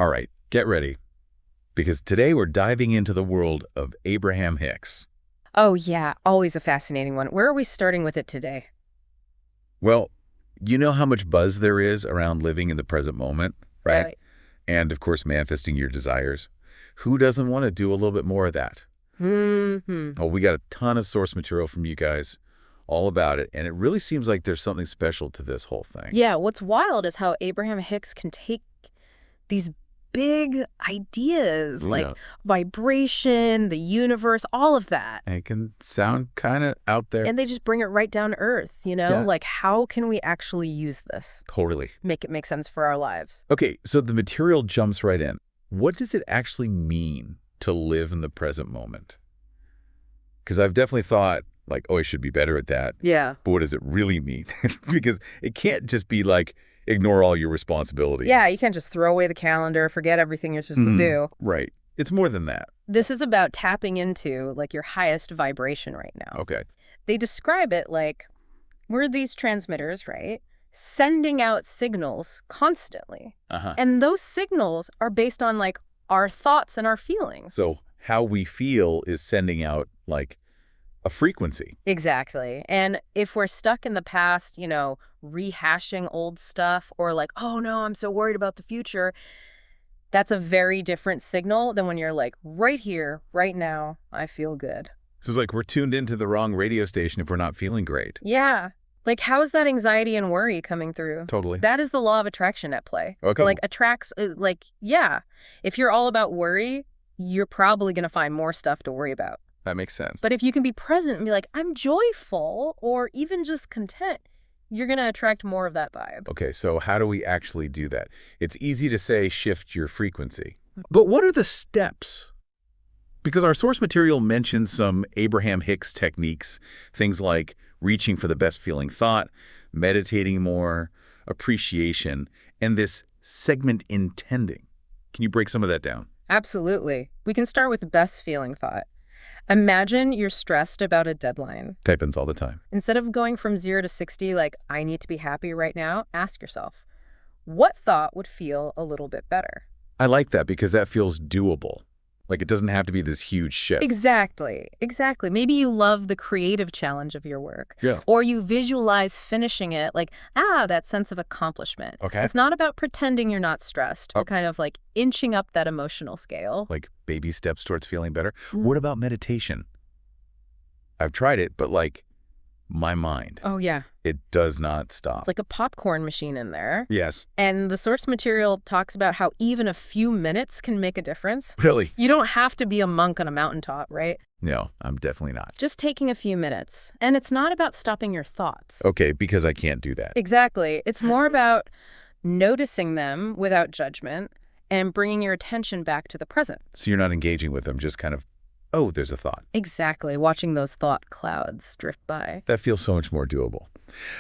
All right, get ready, because today we're diving into the world of Abraham Hicks. Oh, yeah, always a fascinating one. Where are we starting with it today? Well, you know how much buzz there is around living in the present moment, right? Right. And, of course, manifesting your desires. Who doesn't want to do a little bit more of that? Hmm. Oh, we got a ton of source material from you guys all about it, and it really seems like there's something special to this whole thing. Yeah, what's wild is how Abraham Hicks can take these big ideas like Yeah. vibration, the universe, all of that, It can sound kind of out there. and they just bring it right down to earth, you know? Yeah. Like, how can we actually use this? Totally. Make it make sense for our lives. Okay, so the material jumps right in. What does it actually mean to live in the present moment? Because I've definitely thought, like, oh, I should be better at that. Yeah. But what does it really mean? Because it can't just be like, ignore all your responsibility. Yeah, you can't just throw away the calendar, forget everything you're supposed to do. Right. It's more than that. This is about tapping into, like, your highest vibration right now. Okay. They describe it like we're these transmitters, right? Sending out signals constantly. Uh-huh. And those signals are based on like our thoughts and our feelings. So how we feel is sending out, like, a frequency. Exactly. And if we're stuck in the past, you know, rehashing old stuff or like, oh no, I'm so worried about the future, that's a very different signal than when you're like, right here, right now, I feel good. So it's like we're tuned into the wrong radio station if we're not feeling great. Yeah. Like, how is that anxiety and worry coming through? Totally. That is the law of attraction at play. Okay. Like, attracts, yeah. If you're all about worry, you're probably going to find more stuff to worry about. That makes sense. But if you can be present and be like, I'm joyful, or even just content, you're going to attract more of that vibe. Okay, so how do we actually do that? It's easy to say shift your frequency. But what are the steps? Because our source material mentions some Abraham Hicks techniques, things like reaching for the best feeling thought, meditating more, appreciation, and this segment intending. Can you break some of that down? Absolutely. We can start with the best feeling thought. Imagine you're stressed about a deadline. Happens all the time. Instead of going from 0 to 60, like, I need to be happy right now, ask yourself, what thought would feel a little bit better? I like that because that feels doable. Like it doesn't have to be this huge shift. Exactly. Maybe you love the creative challenge of your work. Yeah. Or you visualize finishing it like, that sense of accomplishment. Okay. It's not about pretending you're not stressed. Oh. We're kind of like inching up that emotional scale. Like baby steps towards feeling better. Mm. What about meditation? I've tried it, but like my mind, Oh, yeah. it does not stop. It's like a popcorn machine in there. Yes. And the source material talks about how even a few minutes can make a difference. Really? You don't have to be a monk on a mountaintop, right? No, I'm definitely not. Just taking a few minutes. And it's not about stopping your thoughts. Okay, because I can't do that. Exactly. It's more about noticing them without judgment and bringing your attention back to the present. So you're not engaging with them, just kind of, oh, there's a thought. Exactly. Watching those thought clouds drift by. That feels so much more doable.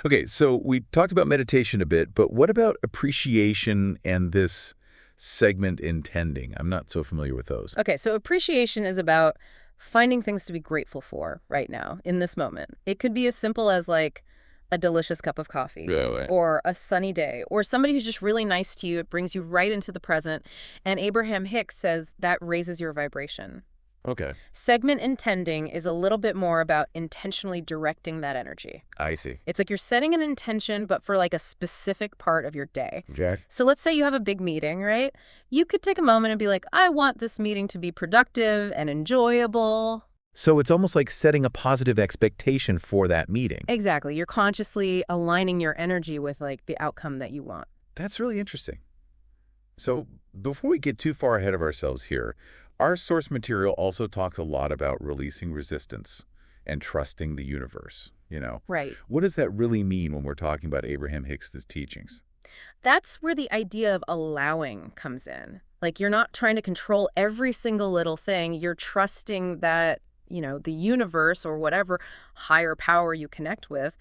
Okay, so we talked about meditation a bit, but what about appreciation and this segment intending? I'm not so familiar with those. Okay, so appreciation is about finding things to be grateful for right now, in this moment. It could be as simple as like a delicious cup of coffee. Yeah. Or a sunny day, or somebody who's just really nice to you. It brings you right into the present. And Abraham Hicks says that raises your vibration. Okay. Segment intending is a little bit more about intentionally directing that energy. I see. It's like you're setting an intention, but for like a specific part of your day. Okay. So let's say you have a big meeting, right? You could take a moment and be like, I want this meeting to be productive and enjoyable. So it's almost like setting a positive expectation for that meeting. Exactly. You're consciously aligning your energy with like the outcome that you want. That's really interesting. So before we get too far ahead of ourselves here, our source material also talks a lot about releasing resistance and trusting the universe, you know. Right. What does that really mean when we're talking about Abraham Hicks' teachings? That's where the idea of allowing comes in. Like, you're not trying to control every single little thing. You're trusting that, you know, the universe or whatever higher power you connect with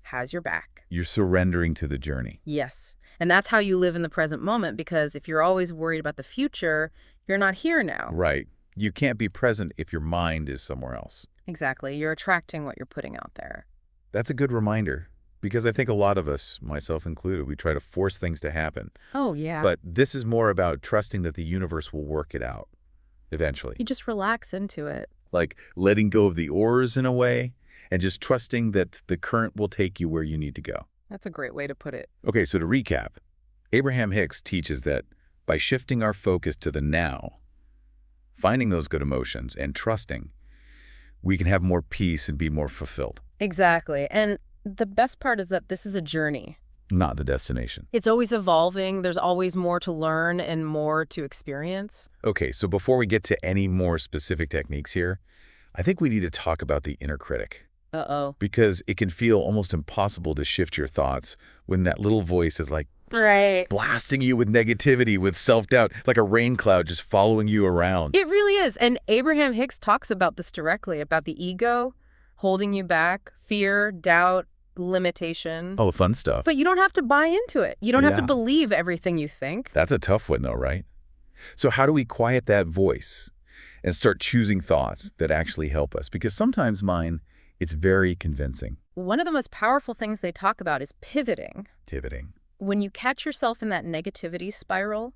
has your back. You're surrendering to the journey. Yes. And that's how you live in the present moment, because if you're always worried about the future, you're not here now. Right. You can't be present if your mind is somewhere else. Exactly. You're attracting what you're putting out there. That's a good reminder, because I think a lot of us, myself included, we try to force things to happen. Oh, yeah. But this is more about trusting that the universe will work it out eventually. You just relax into it. Like letting go of the oars in a way and just trusting that the current will take you where you need to go. That's a great way to put it. Okay, so to recap, Abraham Hicks teaches that by shifting our focus to the now, finding those good emotions and trusting, we can have more peace and be more fulfilled. Exactly. And the best part is that this is a journey. Not the destination. It's always evolving. There's always more to learn and more to experience. Okay, so before we get to any more specific techniques here, I think we need to talk about the inner critic. Uh-oh. Because it can feel almost impossible to shift your thoughts when that little voice is like Right. blasting you with negativity, with self-doubt, like a rain cloud just following you around. It really is. And Abraham Hicks talks about this directly, about the ego holding you back, fear, doubt, limitation. All the fun stuff. But you don't have to buy into it. You don't have to Yeah. believe everything you think. That's a tough one though, right? So how do we quiet that voice and start choosing thoughts that actually help us? Because sometimes mine, it's very convincing. One of the most powerful things they talk about is pivoting. Pivoting. When you catch yourself in that negativity spiral,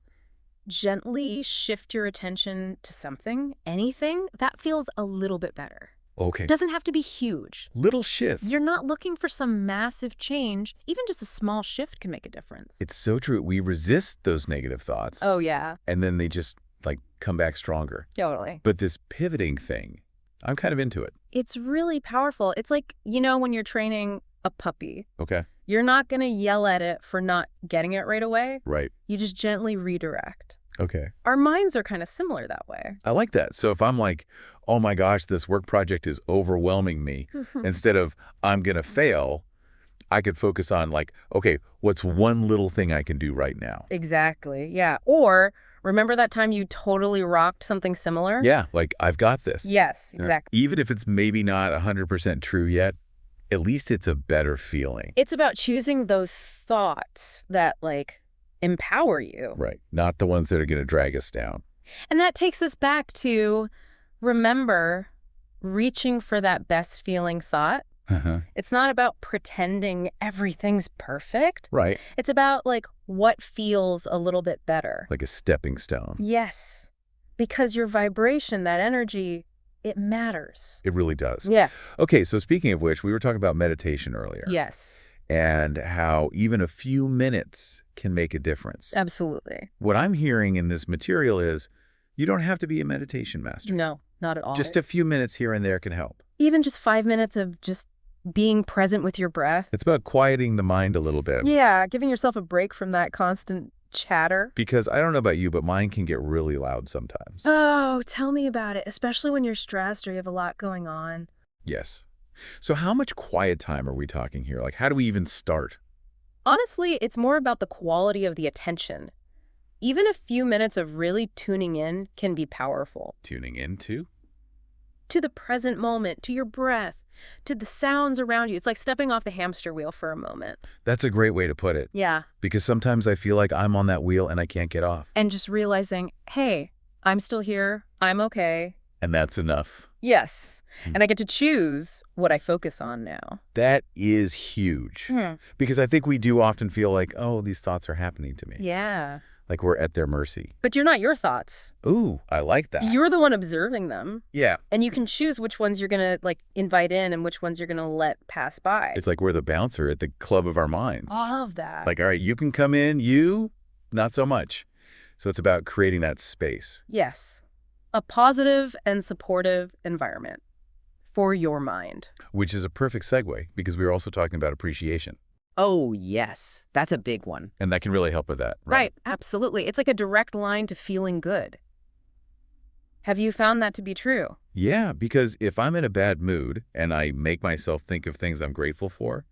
gently shift your attention to something, anything, that feels a little bit better. Okay. It doesn't have to be huge. Little shifts. You're not looking for some massive change. Even just a small shift can make a difference. It's so true. We resist those negative thoughts. Oh, yeah. And then they just like come back stronger. Totally. But this pivoting thing, I'm kind of into it. It's really powerful. It's like, you know, when you're training a puppy, Okay. you're not going to yell at it for not getting it right away. Right. You just gently redirect. Okay. Our minds are kind of similar that way. I like that. So if I'm like, oh my gosh, this work project is overwhelming me, instead of I'm going to fail, I could focus on like, okay, what's one little thing I can do right now? Exactly. Yeah. Or remember that time you totally rocked something similar? Yeah, like I've got this. Yes, exactly. Even if it's maybe not 100% true yet, at least it's a better feeling. It's about choosing those thoughts that like empower you. Right. Not the ones that are going to drag us down. And that takes us back to, remember, reaching for that best feeling thought. It's not about pretending everything's perfect. Right. It's about like what feels a little bit better. Like a stepping stone. Yes. Because your vibration, that energy, it matters. It really does. Yeah. Okay, so speaking of which, we were talking about meditation earlier. Yes. And how even a few minutes can make a difference. Absolutely. What I'm hearing in this material is you don't have to be a meditation master. No, not at all. Just a few minutes here and there can help. Even just 5 minutes of just being present with your breath. It's about quieting the mind a little bit. Yeah, giving yourself a break from that constant chatter. Because I don't know about you, but mine can get really loud sometimes. Oh, tell me about it, especially when you're stressed or you have a lot going on. Yes. So how much quiet time are we talking here? Like, how do we even start? Honestly, it's more about the quality of the attention. Even a few minutes of really tuning in can be powerful. Tuning into? To the present moment, to your breath, to the sounds around you. It's like stepping off the hamster wheel for a moment. That's a great way to put it. Yeah. Because sometimes I feel like I'm on that wheel and I can't get off. And just realizing, hey, I'm still here. I'm okay. And that's enough. Yes. And I get to choose what I focus on now. That is huge. Because I think we do often feel like, oh, these thoughts are happening to me. Yeah. Like we're at their mercy. But you're not your thoughts. Ooh, I like that. You're the one observing them. Yeah. And you can choose which ones you're going to like invite in and which ones you're going to let pass by. It's like we're the bouncer at the club of our minds. I love that. Like, all right, you can come in, you, not so much. So it's about creating that space. Yes. A positive and supportive environment for your mind. Which is a perfect segue because we were also talking about appreciation. Oh, yes. That's a big one. And that can really help with that. Right. Absolutely. It's like a direct line to feeling good. Have you found that to be true? Yeah, because if I'm in a bad mood and I make myself think of things I'm grateful for,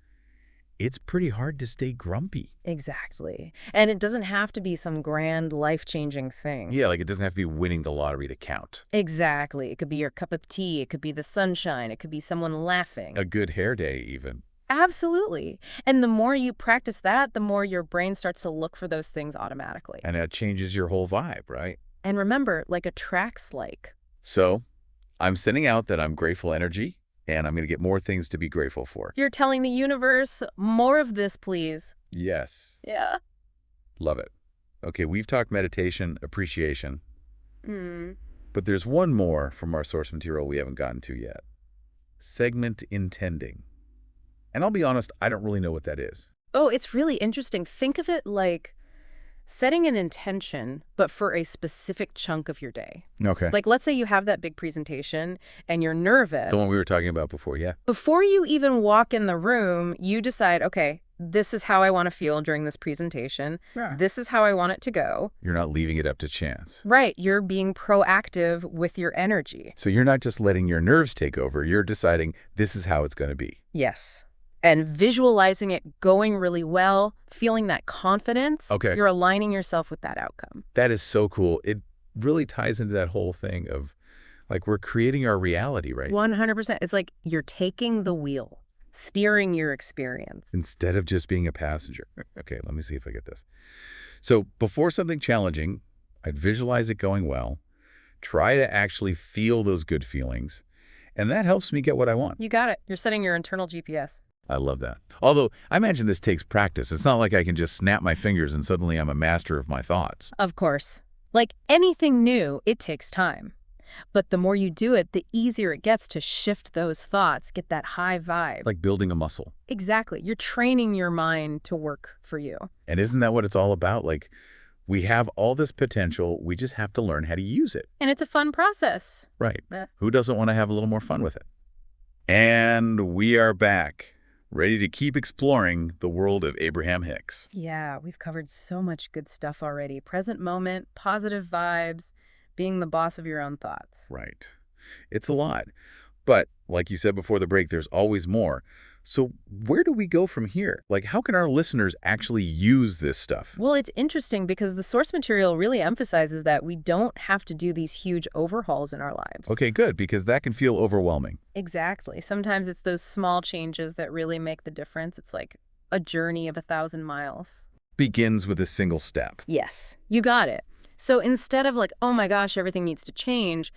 it's pretty hard to stay grumpy. Exactly. And it doesn't have to be some grand life-changing thing. Yeah, like it doesn't have to be winning the lottery to count. Exactly. It could be your cup of tea. It could be the sunshine. It could be someone laughing. A good hair day, even. Absolutely. And the more you practice that, the more your brain starts to look for those things automatically. And that changes your whole vibe, right? And remember, like attracts like. So I'm sending out that I'm grateful energy. and I'm going to get more things to be grateful for. You're telling the universe, more of this, please. Yes. Yeah. Love it. Okay, we've talked meditation, appreciation, Hmm. but there's one more from our source material we haven't gotten to yet. Segment intending. And I'll be honest, I don't really know what that is. Oh, it's really interesting. Think of it like setting an intention, but for a specific chunk of your day. Okay. Like, let's say you have that big presentation and you're nervous. The one we were talking about before, yeah. Before you even walk in the room, you decide, okay, this is how I want to feel during this presentation. Yeah. This is how I want it to go. You're not leaving it up to chance. Right. You're being proactive with your energy. So you're not just letting your nerves take over, you're deciding this is how it's going to be. Yes. And visualizing it going really well, feeling that confidence, Okay. you're aligning yourself with that outcome. That is so cool. It really ties into that whole thing of, like, we're creating our reality, right? 100%. It's like you're taking the wheel, steering your experience. Instead of just being a passenger. Okay, let me see if I get this. So before something challenging, I'd visualize it going well, try to actually feel those good feelings, and that helps me get what I want. You got it. You're setting your internal GPS. I love that. Although, I imagine this takes practice. It's not like I can just snap my fingers and suddenly I'm a master of my thoughts. Of course. Like anything new, it takes time. But the more you do it, the easier it gets to shift those thoughts, get that high vibe. Like building a muscle. Exactly. You're training your mind to work for you. And isn't that what it's all about? Like, we have all this potential, we just have to learn how to use it. And it's a fun process. Right. Eh. Who doesn't want to have a little more fun with it? And we are back, ready to keep exploring the world of Abraham Hicks. Yeah, we've covered so much good stuff already. Present moment, positive vibes, being the boss of your own thoughts. Right. It's a lot. But like you said before the break, there's always more. So where do we go from here? Like, how can our listeners actually use this stuff? Well, it's interesting because the source material really emphasizes that we don't have to do these huge overhauls in our lives. Okay, good, because that can feel overwhelming. Exactly. Sometimes it's those small changes that really make the difference. It's like a journey of 1,000 miles. Begins with a single step. Yes, you got it. So instead of like, oh my gosh, everything needs to change,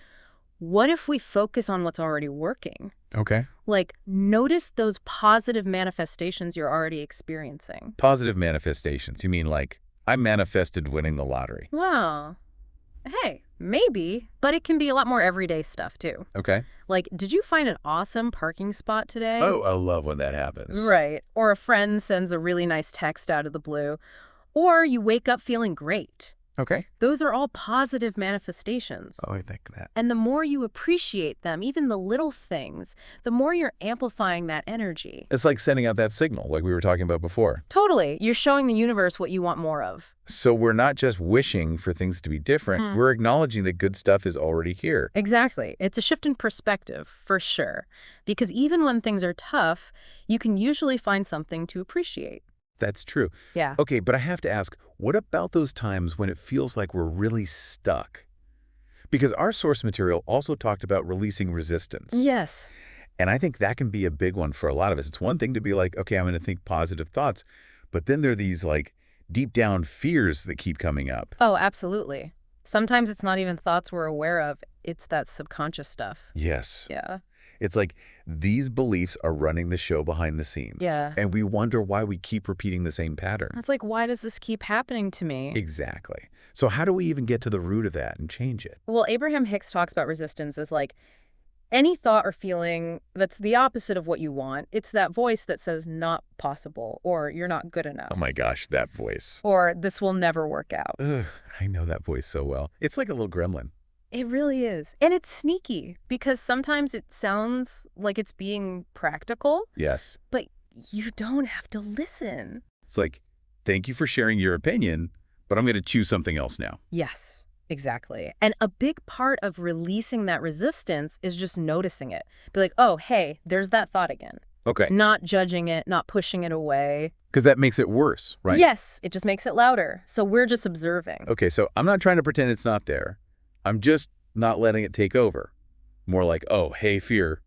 what if we focus on what's already working? Okay. Like, notice those positive manifestations you're already experiencing. Positive manifestations. You mean like, I manifested winning the lottery. Well, hey, maybe, but it can be a lot more everyday stuff too. Okay. Like, did you find an awesome parking spot today? Oh, I love when that happens. Right. Or a friend sends a really nice text out of the blue. Or you wake up feeling great. Okay. Those are all positive manifestations. Oh, I think that. And the more you appreciate them, even the little things, the more you're amplifying that energy. It's like sending out that signal, like we were talking about before. Totally. You're showing the universe what you want more of. So we're not just wishing for things to be different. We're acknowledging that good stuff is already here. Exactly. It's a shift in perspective, for sure. Because even when things are tough, you can usually find something to appreciate. That's true. Yeah. Okay, but I have to ask, what about those times when it feels like we're really stuck? Because our source material also talked about releasing resistance. Yes. And I think that can be a big one for a lot of us. It's one thing to be like, okay, I'm going to think positive thoughts. But then there are these like deep down fears that keep coming up. Oh, absolutely. Sometimes it's not even thoughts we're aware of. It's that subconscious stuff. Yes. Yeah. It's like these beliefs are running the show behind the scenes. Yeah. And we wonder why we keep repeating the same pattern. It's like, why does this keep happening to me? Exactly. So how do we even get to the root of that and change it? Well, Abraham Hicks talks about resistance as like any thought or feeling that's the opposite of what you want. It's that voice that says not possible, or you're not good enough. Oh my gosh, that voice. Or this will never work out. Ugh, I know that voice so well. It's like a little gremlin. It really is. And it's sneaky because sometimes it sounds like it's being practical, Yes. but you don't have to listen. It's like, thank you for sharing your opinion, but I'm going to choose something else now. Yes, exactly. And a big part of releasing that resistance is just noticing it. Be like, oh, hey, there's that thought again. Okay. Not judging it, not pushing it away. Because that makes it worse, right? Yes, it just makes it louder. So we're just observing. Okay, so I'm not trying to pretend it's not there. I'm just not letting it take over. More like, oh, hey, fear.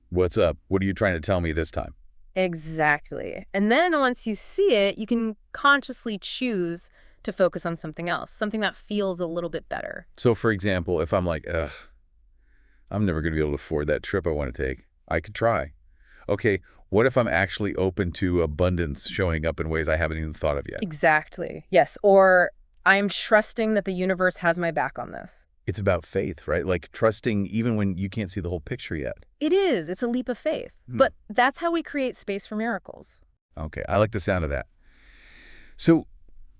What's up? What are you trying to tell me this time? Exactly. And then once you see it, you can consciously choose to focus on something else, something that feels a little bit better. So, for example, if I'm like, ugh, I'm never going to be able to afford that trip I want to take. I could try. Okay, what if I'm actually open to abundance showing up in ways I haven't even thought of yet? Exactly. Yes. Or I'm trusting that the universe has my back on this. It's about faith, right? Like trusting even when you can't see the whole picture yet. It is. It's a leap of faith. But that's how we create space for miracles. Okay, I like the sound of that. So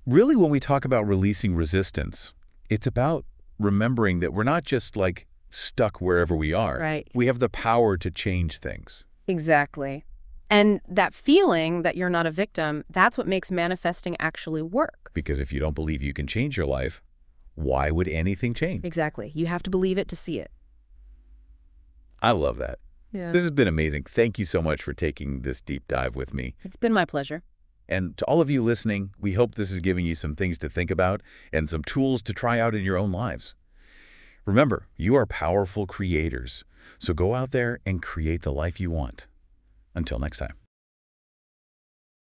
really when we talk about releasing resistance, it's about remembering that we're not just like stuck wherever we are. Right. We have the power to change things. Exactly. And that feeling that you're not a victim, that's what makes manifesting actually work. Because if you don't believe you can change your life, why would anything change? Exactly. You have to believe it to see it. I love that. Yeah. This has been amazing. Thank you so much for taking this deep dive with me. It's been my pleasure. And to all of you listening, we hope this is giving you some things to think about and some tools to try out in your own lives. Remember, you are powerful creators, so go out there and create the life you want. Until next time.